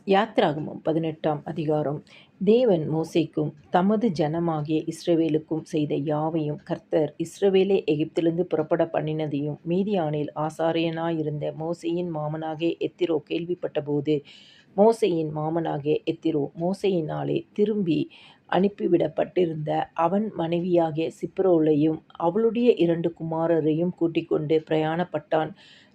யாத்திராகமம் 18ஆம் அதிகாரம். தேவன் மோசேக்கும் தமது ஜனமாகிய இஸ்ரவேலுக்கும் செய்த யாவையும் கர்த்தர் இஸ்ரவேலை எகிப்திலிருந்து புறப்பட பண்ணினதையும் மீதியானில் ஆசாரியனாயிருந்த மோசேயின் மாமனாகிய எத்திரோ கேள்விப்பட்டபோது, மோசேயின் மாமனாகிய எத்திரோ மோசேயினாலே திரும்பி அனுப்பிவிடப்பட்டிருந்த அவன் மனைவியாகிய சிப்ரோலையும் அவளுடைய 2 குமாரரையும் கூட்டிக்கொண்டு பிரயாணப்பட்டான்.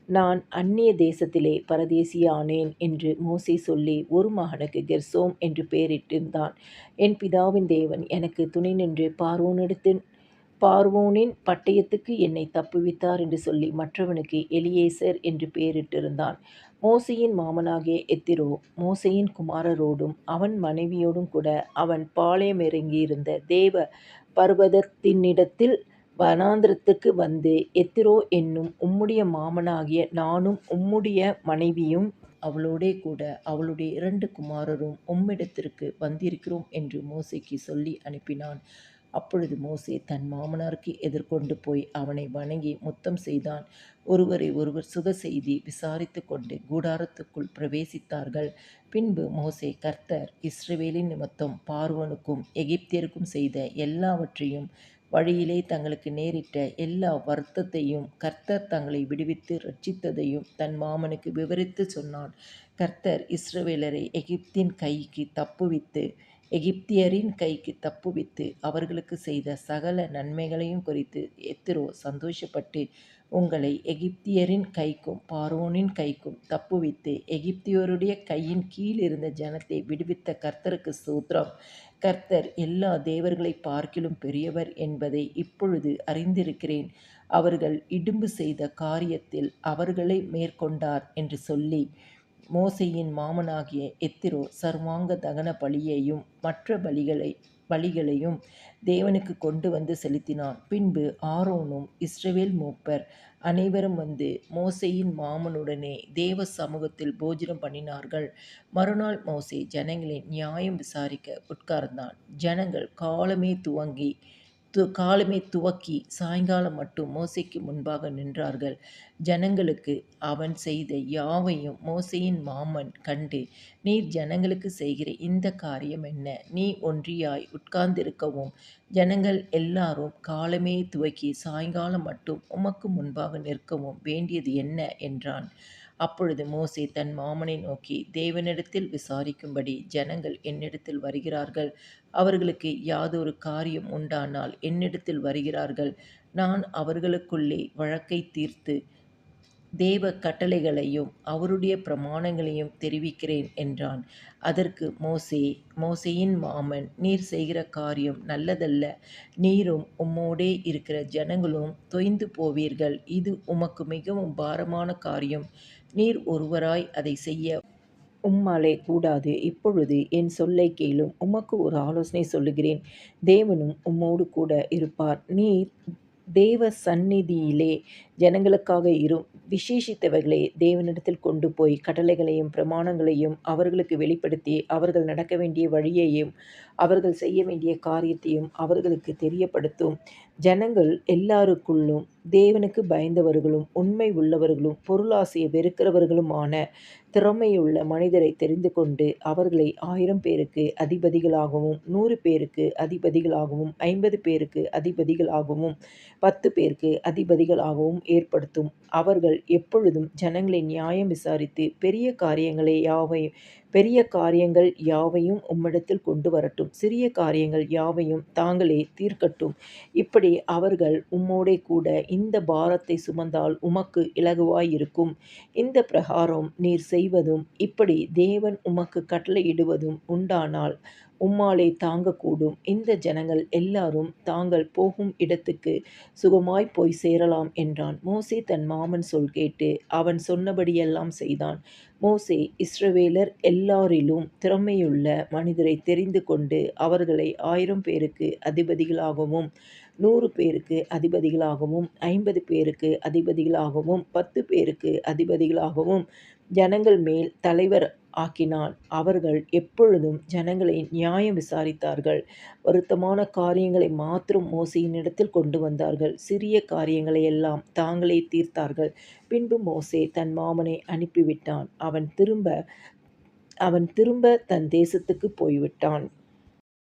நான் அந்நிய தேசத்திலே பரதேசியானேன் என்று மோசே சொல்லி ஒரு மகனுக்கு கெர்சோம் என்று பெயரிட்டிருந்தான். என் பிதாவின் தேவன் எனக்கு துணை நின்று பார்வோனின் பட்டயத்துக்கு என்னை தப்புவித்தார் என்று சொல்லி மற்றவனுக்கு எலியேசர் என்று பெயரிட்டிருந்தான். மோசேயின் மாமனாகிய எத்திரோ மோசேயின் குமாரரோடும் அவன் மனைவியோடும் கூட அவன் பாளையமிறங்கியிருந்த தேவ பர்வதத்தினிடத்தில் வனாந்திரத்துக்கு வந்து, எத்திரோ என்னும் உம்முடைய மாமனாகிய நானும் உம்முடைய மனைவியும் அவளோடே கூட அவளுடைய 2 குமாரரும் உம்மிடத்திற்கு வந்திருக்கிறோம் என்று மோசேக்கு சொல்லி அனுப்பினான். அப்பொழுது மோசே தன் மாமனாருக்கு எதிர்கொண்டு போய் அவனை வணங்கி முத்தம் செய்தான். ஒருவரை ஒருவர் சுகசெய்தி விசாரித்து கொண்டு கூடாரத்துக்குள் பிரவேசித்தார்கள். பின்பு மோசே கர்த்தர் இஸ்ரவேலின் நிமித்தம் பார்வோனுக்கும் எகிப்தியருக்கும் செய்த எல்லாவற்றையும், வழியிலே தங்களுக்கு நேரிட்ட எல்லா வருத்தத்தையும், கர்த்தர் தங்களை விடுவித்து இரட்சித்ததையும் தன் மாமனுக்கு விவரித்து சொன்னான். கர்த்தர் இஸ்ரவேலரை எகிப்தியரின் கைக்கு தப்புவித்து அவர்களுக்கு செய்த சகல நன்மைகளையும் குறித்து எத்திரோ சந்தோஷப்பட்டு, உங்களை எகிப்தியரின் கைக்கும் பார்வோனின் கைக்கும் தப்புவித்து எகிப்தியருடைய கையின் கீழ் இருந்த ஜனத்தை விடுவித்த கர்த்தருக்கு ஸ்தோத்திரம். கர்த்தர் எல்லா தேவர்களை பார்க்கிலும் பெரியவர் என்பதை இப்பொழுது அறிந்திருக்கிறேன். அவர்கள் இடும்பு செய்த காரியத்தில் அவர்களை மேற்கொண்டார் என்று சொல்லி, மோசேயின் மாமனாகிய எத்திரோ சர்வாங்க தகன பலியையும் மற்ற பலிகளையும் தேவனுக்கு கொண்டு வந்து செலுத்தினான். பின்பு ஆரோனும் இஸ்ரவேல் மூப்பர் அனைவரும் வந்து மோசேயின் மாமனுடனே தேவ சமூகத்தில் போஜனம் பண்ணினார்கள். மறுநாள் மோசே ஜனங்களின் நியாயம் விசாரிக்க உட்கார்ந்தான். ஜனங்கள் காலமே துவக்கி சாயங்காலம் மட்டும் மோசேக்கு முன்பாக நின்றார்கள். ஜனங்களுக்கு அவன் செய்த யாவையும் மோசேயின் மாமன் கண்டு, நீர் ஜனங்களுக்கு செய்கிற இந்த காரியம் என்ன? நீ ஒன்றியாய் உட்கார்ந்திருக்கவும் ஜனங்கள் எல்லாரும் காலமே துவக்கி சாயங்காலம் மட்டும் உமக்கு முன்பாக நிற்கவும் வேண்டியது என்ன என்றான். அப்பொழுது மோசே தன் மாமனை நோக்கி, தேவனிடத்தில் விசாரிக்கும்படி ஜனங்கள் என்னிடத்தில் வருகிறார்கள். அவர்களுக்கு யாதொரு காரியம் உண்டானால் என்னிடத்தில் வருகிறார்கள். நான் அவர்களுக்குள்ளே வழக்கை தீர்த்து தேவ கட்டளைகளையும் அவருடைய பிரமாணங்களையும் தெரிவிக்கிறேன் என்றான். அதற்கு மோசேயின் மாமன், நீர் செய்கிற காரியம் நல்லதல்ல. நீரும் உம்மோடே இருக்கிற ஜனங்களும் தொய்ந்து போவீர்கள். இது உமக்கு மிகவும் பாரமான காரியம். நீர் ஒருவராய் அதை செய்ய உம்மாலே கூடாது. இப்பொழுது என் சொல்லைக் கேளும். உமக்கு ஒரு ஆலோசனை சொல்லுகிறேன். தேவனும் உம்மோடு கூட இருப்பார். நீர் தேவ சந்நிதியிலே ஜனங்களுக்காக விசேஷித்தவைகளை தேவனிடத்தில் கொண்டு போய் கட்டளைகளையும் பிரமாணங்களையும் அவர்களுக்கு வெளிப்படுத்தி, அவர்கள் நடக்க வேண்டிய வழியையும் அவர்கள் செய்ய வேண்டிய காரியத்தையும் அவர்களுக்கு தெரியப்படுத்தும். ஜனங்கள் எல்லாருக்குள்ளும் தேவனுக்கு பயந்தவர்களும் உண்மை உள்ளவர்களும் பொருளாசையை வெறுக்கிறவர்களுமான திறமையுள்ள மனிதரை தெரிந்து கொண்டு அவர்களை 1000 பேருக்கு அதிபதிகளாகவும் 100 பேருக்கு அதிபதிகளாகவும் 50 பேருக்கு அதிபதிகளாகவும் 10 பேருக்கு அதிபதிகளாகவும் ஏற்படுத்தும். அவர்கள் எப்பொழுதும் ஜனங்களை நியாயம் விசாரித்து பெரிய காரியங்கள் யாவையும் உம்மிடத்தில் கொண்டு வரட்டும். சிறிய காரியங்கள் யாவையும் தாங்களே தீர்க்கட்டும். இப்படி அவர்கள் உம்மோடே கூட இந்த பாரத்தை சுமந்தால் உமக்கு இலகுவாயிருக்கும். இந்த பிரகாரம் நீர் செய்வதும் இப்படி தேவன் உமக்கு கட்டளையிடுவதும் உண்டானால் உம்மாலே தாங்கக்கூடும். இந்த ஜனங்கள் எல்லாரும் தாங்கள் போகும் இடத்துக்கு சுகமாய் போய் சேரலாம் என்றான். மோசே தன் மாமன் சொல் கேட்டு அவன் சொன்னபடியெல்லாம் செய்தான். மோசே இஸ்ரவேலர் எல்லாரிலும் திறமையுள்ள மனிதரை தெரிந்து கொண்டு அவர்களை 1000 பேருக்கு அதிபதிகளாகவும் 100 பேருக்கு அதிபதிகளாகவும் 50 பேருக்கு அதிபதிகளாகவும் 10 பேருக்கு அதிபதிகளாகவும் ஜனங்கள் மேல் தலைவர் ஆக்கினான். அவர்கள் எப்பொழுதும் ஜனங்களை நியாயம் விசாரித்தார்கள். வருத்தமான காரியங்களை மாத்திரம் மோசேயினிடத்தில் கொண்டு வந்தார்கள். சிறிய காரியங்களை எல்லாம் தாங்களே தீர்த்தார்கள். பின்பு மோசே தன் மாமனை அனுப்பிவிட்டான். அவன் திரும்ப அவன் திரும்ப தன் தேசத்துக்குப் போய்விட்டான்.